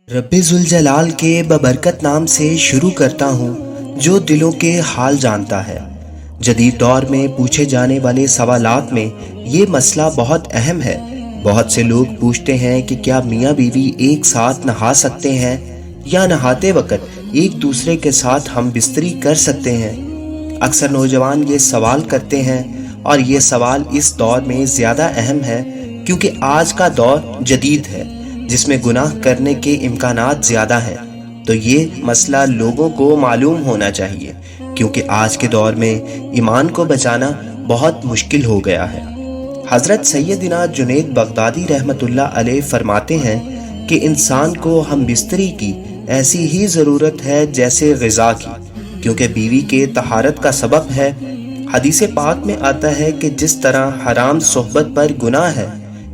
रब्बे ज़ुल जलाल के बबरकत नाम से शुरू करता हूँ जो दिलों के हाल जानता है। जदीद दौर में पूछे जाने वाले सवालात में ये मसला बहुत अहम है। बहुत से लोग पूछते हैं कि क्या मियाँ बीवी एक साथ नहा सकते हैं या नहाते वक्त एक दूसरे के साथ हम बिस्तरी कर सकते हैं। अक्सर नौजवान ये सवाल करते हैं और ये सवाल इस दौर में ज़्यादा अहम है क्योंकि आज का दौर जदीद है जिसमें गुनाह करने के इम्कानात ज़्यादा हैं। तो ये मसला लोगों को मालूम होना चाहिए क्योंकि आज के दौर में ईमान को बचाना बहुत मुश्किल हो गया है। हज़रत सैयदना जुनैद बगदादी रहमतुल्लाह अलैह फरमाते हैं कि इंसान को हम बिस्तरी की ऐसी ही ज़रूरत है जैसे ग़िज़ा की, क्योंकि बीवी के तहारत का सबब है। हदीस पाक में आता है कि जिस तरह हराम सोहबत पर गुनाह है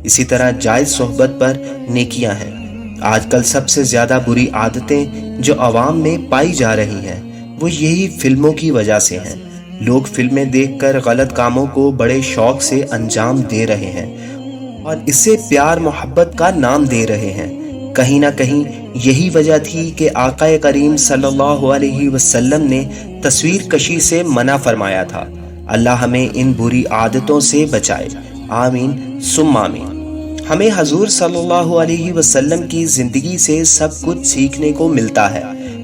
इसी तरह जायज़ सोहबत पर नेकियां हैं। आजकल सबसे ज़्यादा बुरी आदतें जो आवाम में पाई जा रही हैं वो यही फिल्मों की वजह से हैं। लोग फिल्में देखकर गलत कामों को बड़े शौक से अंजाम दे रहे हैं और इससे प्यार मोहब्बत का नाम दे रहे हैं। कहीं ना कहीं यही वजह थी कि आक़ाए करीम सल्लल्लाहु अलैहि वसल्लम ने तस्वीर कशी से मना फरमाया था। अल्लाह हमें इन बुरी आदतों से बचाए, आमीन सुम्मा आमीन। हमें हजूर सल्लल्लाहु अलैहि वसल्लम की ज़िंदगी से सब कुछ सीखने को मिलता है।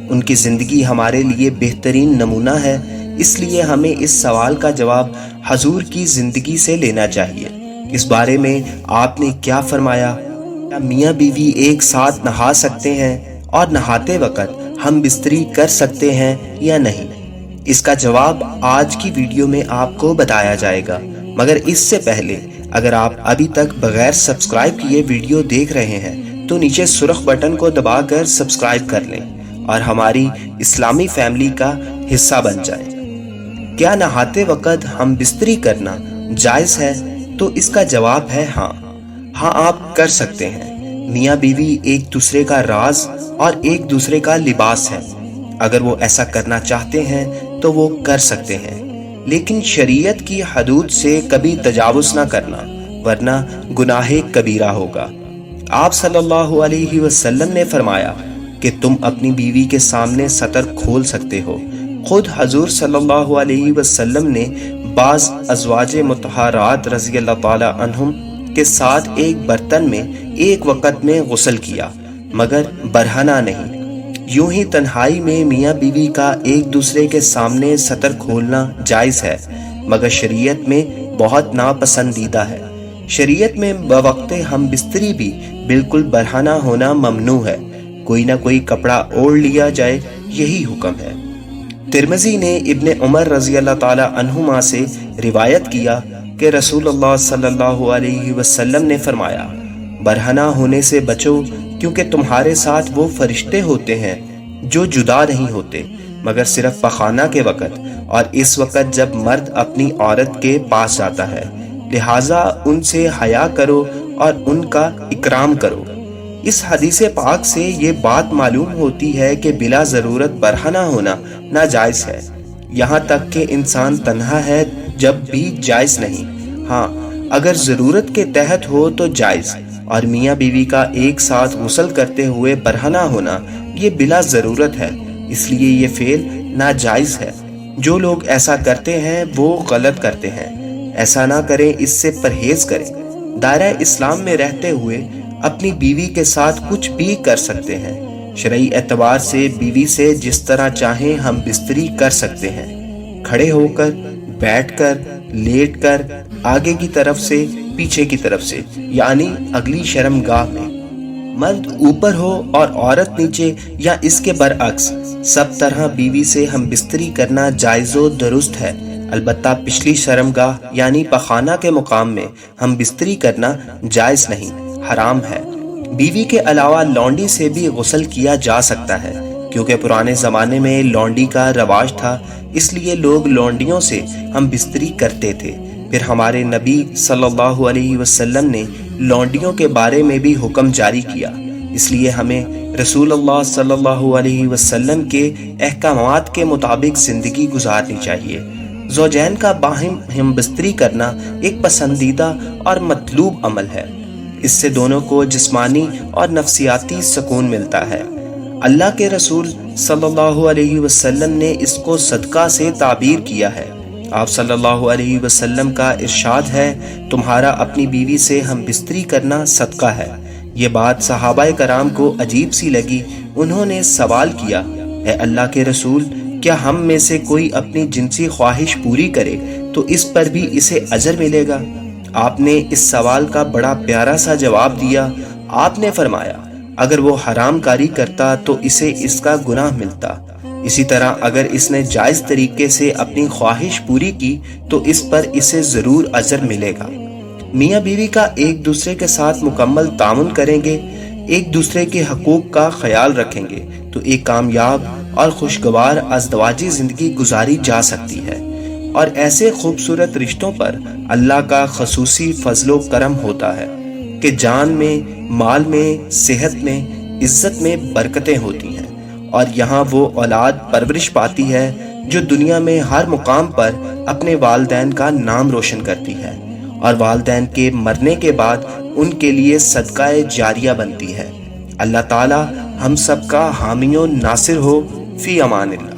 उनकी ज़िंदगी हमारे लिए बेहतरीन नमूना है, इसलिए हमें इस सवाल का जवाब हजूर की ज़िंदगी से लेना चाहिए। इस बारे में आपने क्या फरमाया? क्या मियाँ बीवी एक साथ नहा सकते हैं और नहाते वक्त हम बिस्तरी कर सकते हैं या नहीं? इसका जवाब आज की वीडियो में आपको बताया जाएगा, मगर इससे पहले अगर आप अभी तक बगैर सब्सक्राइब किए वीडियो देख रहे हैं तो नीचे सुर्ख बटन को दबाकर सब्सक्राइब कर लें और हमारी इस्लामी फैमिली का हिस्सा बन जाएं। क्या नहाते वक्त हम बिस्तरी करना जायज़ है? तो इसका जवाब है हाँ, आप कर सकते हैं। मियाँ बीवी एक दूसरे का राज और एक दूसरे का लिबास है। अगर वो ऐसा करना चाहते हैं तो वो कर सकते हैं, लेकिन शरीयत की हदूद से कभी तजावुज़ ना करना, वरना गुनाहे कबीरा होगा। आप सल्लल्लाहु अलैहि वसल्लम ने फरमाया कि तुम अपनी बीवी के सामने सतर खोल सकते हो। खुद हजूर सल्लल्लाहु अलैहि वसल्लम ने बाज़ अज़वाजे मुतहरात रज़ियल्लाहु ताला अन्हुम के साथ एक बर्तन में एक वक़्त में गुस्ल किया, मगर बरहना नहीं। यूं ही तन्हाई में मियाँ बीवी का एक दूसरे के सामने सतर खोलना जायज़ है, मगर शरीयत में बहुत नापसंदीदा है। शरीयत में बवक्ते हम बिस्तरी भी बिल्कुल बरहना होना ममनू है। कोई ना कोई कपड़ा ओढ़ लिया जाए, यही हुक्म है। तिरमिज़ी ने इब्ने उमर रज़ियल्लाहु ताला अन्हुमा से रिवायत किया कि रसूलुल्लाह सल्लल्लाहु अलैहि वसल्लम ने फरमाया, बरहना होने से बचो क्योंकि तुम्हारे साथ वो फरिश्ते होते हैं जो जुदा नहीं होते मगर सिर्फ पखाना के वक़्त और इस वक़्त जब मर्द अपनी औरत के पास जाता है। लिहाजा उनसे हया करो और उनका इकराम करो। इस हदीस पाक से ये बात मालूम होती है कि बिला ज़रूरत बरहना होना नाजायज़ है। यहाँ तक कि इंसान तन्हा है जब भी जायज़ नहीं। हाँ, अगर ज़रूरत के तहत हो तो जायज़। और मियाँ बीवी का एक साथ गुस्ल करते हुए बरहना होना ये बिला ज़रूरत है, इसलिए ये फेल नाजायज़ है। जो लोग ऐसा करते हैं वो गलत करते हैं। ऐसा ना करें, इससे परहेज़ करें। दायरा इस्लाम में रहते हुए अपनी बीवी के साथ कुछ भी कर सकते हैं। शरई एतबार से बीवी से जिस तरह चाहें हम बिस्तरी कर सकते हैं, खड़े होकर, बैठकर, लेटकर, आगे की तरफ से, पीछे की तरफ से, यानी अगली शर्मगाह में। मर्द ऊपर हो और औरत नीचे या इसके बरअक्स, सब तरह बीवी से हम बिस्तरी करना जायज़ो दुरुस्त है। अलबत्ता पिछली शर्मगाह यानी पखाना के मुकाम में हम बिस्तरी करना जायज़ नहीं, हराम है। बीवी के अलावा लौंडी से भी गुस्ल किया जा सकता है, क्योंकि पुराने ज़माने में लौंडी का रवाज था, इसलिए लोग लौंडियों से हम बिस्तरी करते थे। फिर हमारे नबी सल्लल्लाहु अलैहि वसल्लम ने लौंडियों के बारे में भी हुक्म जारी किया, इसलिए हमें रसूलुल्लाह सल्लल्लाहु अलैहि वसल्लम के अहकामात के मुताबिक ज़िंदगी गुजारनी चाहिए। زوجین کا باہم ہم بستری کرنا ایک پسندیدہ اور مطلوب عمل ہے۔ اس سے دونوں کو جسمانی اور نفسیاتی سکون ملتا ہے۔ اللہ کے رسول صلی اللہ علیہ وسلم نے اس کو صدقہ سے تعبیر کیا ہے۔ آپ صلی اللہ علیہ وسلم کا ارشاد ہے، تمہارا اپنی بیوی سے ہم بستری کرنا صدقہ ہے۔ یہ بات صحابہ کرام کو عجیب سی لگی۔ انہوں نے سوال کیا، اے اللہ کے رسول، کیا ہم میں سے کوئی اپنی جنسی خواہش پوری کرے تو اس پر بھی اسے اجر ملے گا؟ آپ نے اس سوال کا بڑا پیارا سا جواب دیا۔ آپ نے فرمایا، اگر وہ حرام کاری کرتا تو اسے اس کا گناہ ملتا، اسی طرح اگر اس نے جائز طریقے سے اپنی خواہش پوری کی تو اس پر اسے ضرور اجر ملے گا۔ میاں بیوی کا ایک دوسرے کے ساتھ مکمل تعاون کریں گے، ایک دوسرے کے حقوق کا خیال رکھیں گے تو ایک کامیاب اور خوشگوار ازدواجی زندگی گزاری جا سکتی ہے، اور ایسے خوبصورت رشتوں پر اللہ کا خصوصی فضل و کرم ہوتا ہے کہ جان میں، مال میں، صحت میں، عزت میں برکتیں ہوتی ہیں، اور یہاں وہ اولاد پرورش پاتی ہے جو دنیا میں ہر مقام پر اپنے والدین کا نام روشن کرتی ہے، اور والدین کے مرنے کے بعد ان کے لیے صدقہ جاریہ بنتی ہے۔ اللہ تعالی ہم سب کا حامی و ناصر ہو۔ فی امان اللہ۔